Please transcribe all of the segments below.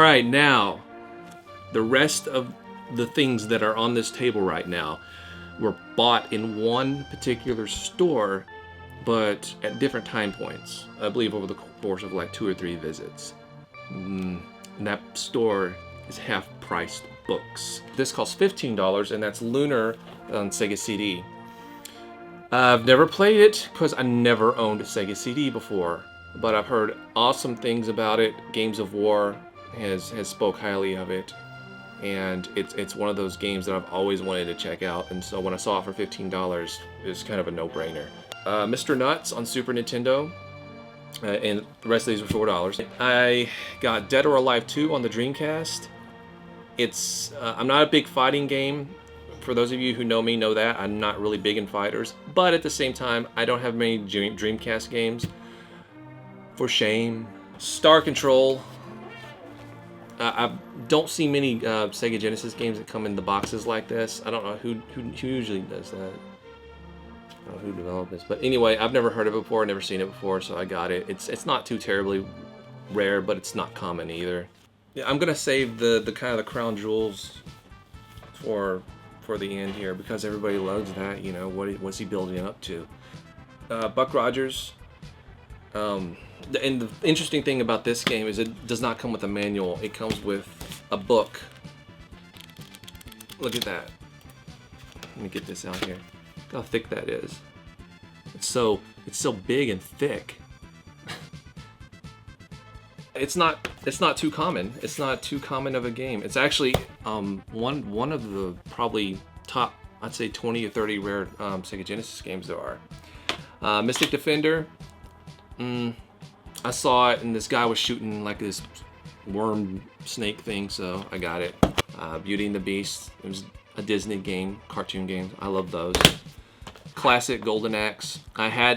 right, now, the rest of the things that are on this table right now were bought in one particular store, but at different time points. I believe over the course of like 2 or 3 visits. And that store is half-priced books. This costs $15, and that's Lunar on Sega CD. I've never played it because I never owned a Sega CD before, but I've heard awesome things about it. Games of War has spoke highly of it, and it's one of those games that I've always wanted to check out, and so when I saw it for $15, it was kind of a no-brainer. Mr. Nuts on Super Nintendo, and the rest of these were $4. I got Dead or Alive 2 on the Dreamcast. It's I'm not a big fighting game. For those of you who know me know that I'm not really big in fighters, but at the same time I don't have many Dreamcast games. For shame. Star Control. I don't see many Sega Genesis games that come in the boxes like this. I don't know who usually does that. I don't know who developed this, but anyway, I've never heard of it before, never seen it before, so I got it. It's not too terribly rare, but it's not common either. Yeah, I'm gonna save the kind of the crown jewels for the end here because everybody loves that. You know, what's he building up to? Buck Rogers. And the interesting thing about this game is it does not come with a manual. It comes with a book. Look at that. Let me get this out here. Look how thick that is. It's so big and thick. It's not too common. It's not too common of a game. It's actually one of the probably top, I'd say 20 or 30 rare Sega Genesis games there are. Mystic Defender. I saw it and this guy was shooting like this worm snake thing, so I got it. Beauty and the Beast. It was a Disney game, cartoon game. I love those. Classic Golden Axe.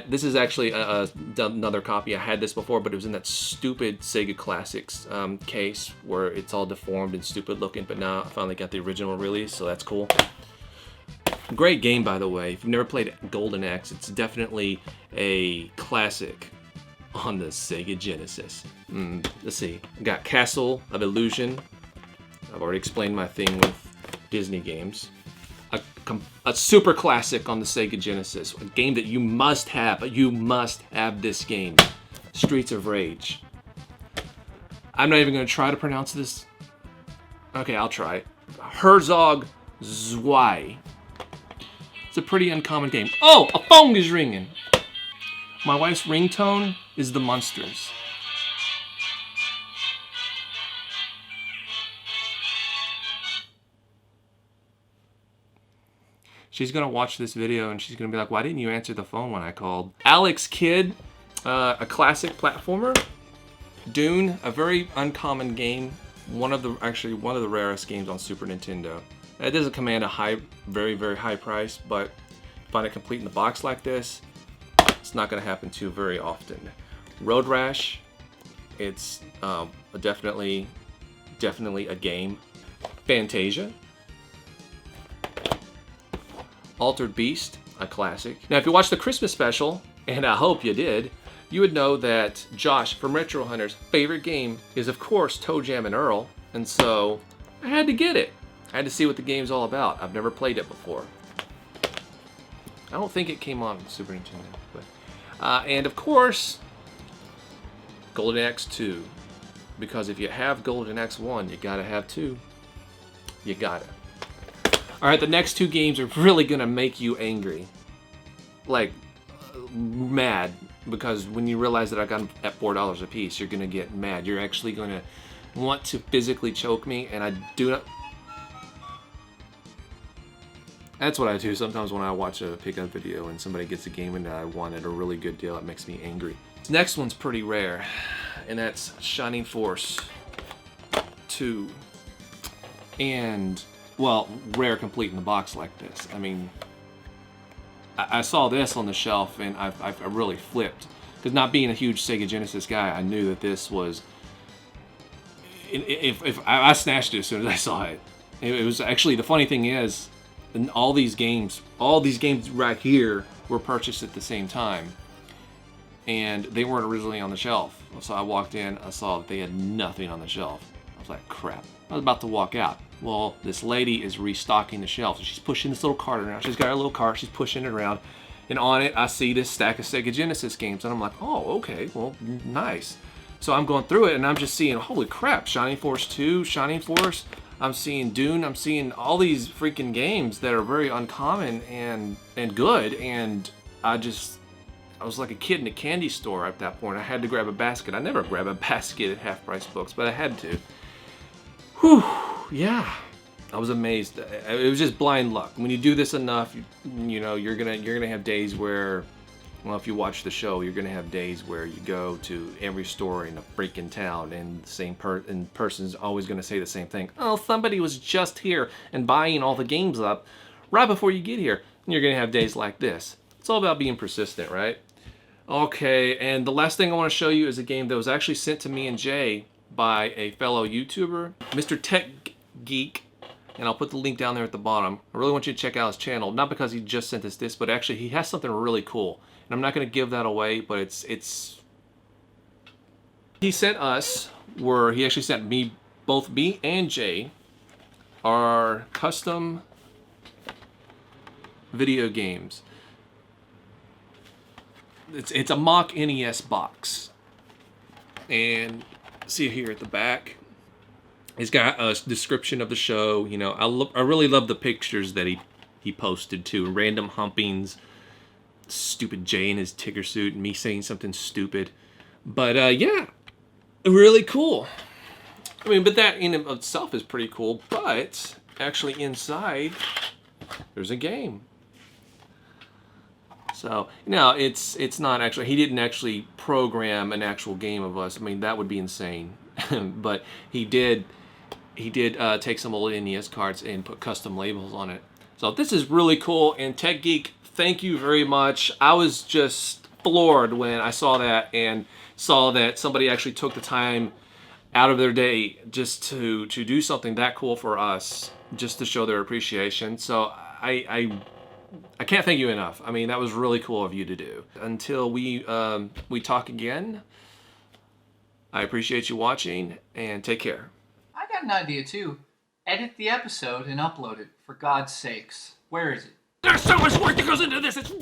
This is actually another copy. I had this before, but it was in that stupid Sega Classics case where it's all deformed and stupid looking, but now I finally got the original release, so that's cool. Great game, by the way. If you've never played Golden Axe, it's definitely a classic on the Sega Genesis. Let's see. I got Castle of Illusion. I've already explained my thing with Disney games. A super classic on the Sega Genesis. A game that you must have. You must have this game. Streets of Rage. I'm not even going to try to pronounce this. Okay, I'll try it. Herzog Zwei. It's a pretty uncommon game. Oh, a phone is ringing. My wife's ringtone is the Munsters. She's gonna watch this video and she's gonna be like, why didn't you answer the phone when I called? Alex Kidd, a classic platformer. Dune, a very uncommon game. One of the rarest games on Super Nintendo. It doesn't command a very, very high price, but find it complete in the box like this, it's not gonna happen too very often. Road Rash, it's definitely a game. Fantasia. Altered Beast, a classic. Now, if you watched the Christmas special, and I hope you did, you would know that Josh from Retro Hunter's favorite game is, of course, Toe Jam and Earl, and so I had to get it. I had to see what the game's all about. I've never played it before. I don't think it came on Super Nintendo, but and of course, Golden Axe 2, because if you have Golden Axe 1, you gotta have 2. You gotta. Alright, the next 2 games are really gonna make you angry. Like, mad. Because when you realize that I got them at $4 a piece, you're gonna get mad. You're actually gonna want to physically choke me, and I do not... That's what I do sometimes when I watch a pickup video and somebody gets a game and I want at a really good deal. It makes me angry. This next one's pretty rare, and that's Shining Force 2. And... well, rare complete in the box like this. I mean, I saw this on the shelf and I really flipped. Because not being a huge Sega Genesis guy, I knew that this was... If I snatched it as soon as I saw it. It was actually, the funny thing is, all these games right here were purchased at the same time. And they weren't originally on the shelf. So I walked in, I saw that they had nothing on the shelf. I was like, crap. I was about to walk out. Well, this lady is restocking the shelves. She's pushing this little cart around. She's got her little cart. She's pushing it around. And on it, I see this stack of Sega Genesis games. And I'm like, oh, okay, well, nice. So I'm going through it, and I'm just seeing, holy crap, Shining Force 2, Shining Force. I'm seeing Dune. I'm seeing all these freaking games that are very uncommon and good. And I was like a kid in a candy store at that point. I had to grab a basket. I never grab a basket at half-price books, but I had to. Whew, yeah. I was amazed. It was just blind luck. When you do this enough, you know, you're gonna have days where, well, if you watch the show, you're gonna have days where you go to every store in a freaking town, and the same person's always gonna say the same thing. Oh, somebody was just here and buying all the games up right before you get here. And you're gonna have days like this. It's all about being persistent, right? Okay, and the last thing I want to show you is a game that was actually sent to me and Jay by a fellow YouTuber, Mr. Tehkgeek. And I'll put the link down there at the bottom. I really want you to check out his channel, not because he just sent us this, but actually he has something really cool. And I'm not going to give that away, but he sent us, he actually sent me, both me and Jay, our custom video games. It's a mock NES box. And see here at the back, it's got a description of the show. You know, I really love the pictures that he posted too. Random humpings, stupid Jay in his Tigger suit, and me saying something stupid. But yeah, really cool. I mean, but that in itself is pretty cool. But actually inside, there's a game. So now it's not actually, he didn't actually program an actual game of us. I mean, that would be insane. But he did take some old NES cards and put custom labels on it. So this is really cool. And Tehkgeek, thank you very much. I was just floored when I saw that and saw that somebody actually took the time out of their day just to do something that cool for us, just to show their appreciation. So I can't thank you enough. I mean, that was really cool of you to do. Until we talk again, I appreciate you watching, and take care. I got an idea too. Edit the episode and upload it, for God's sakes. Where is it? There's so much work that goes into this, it's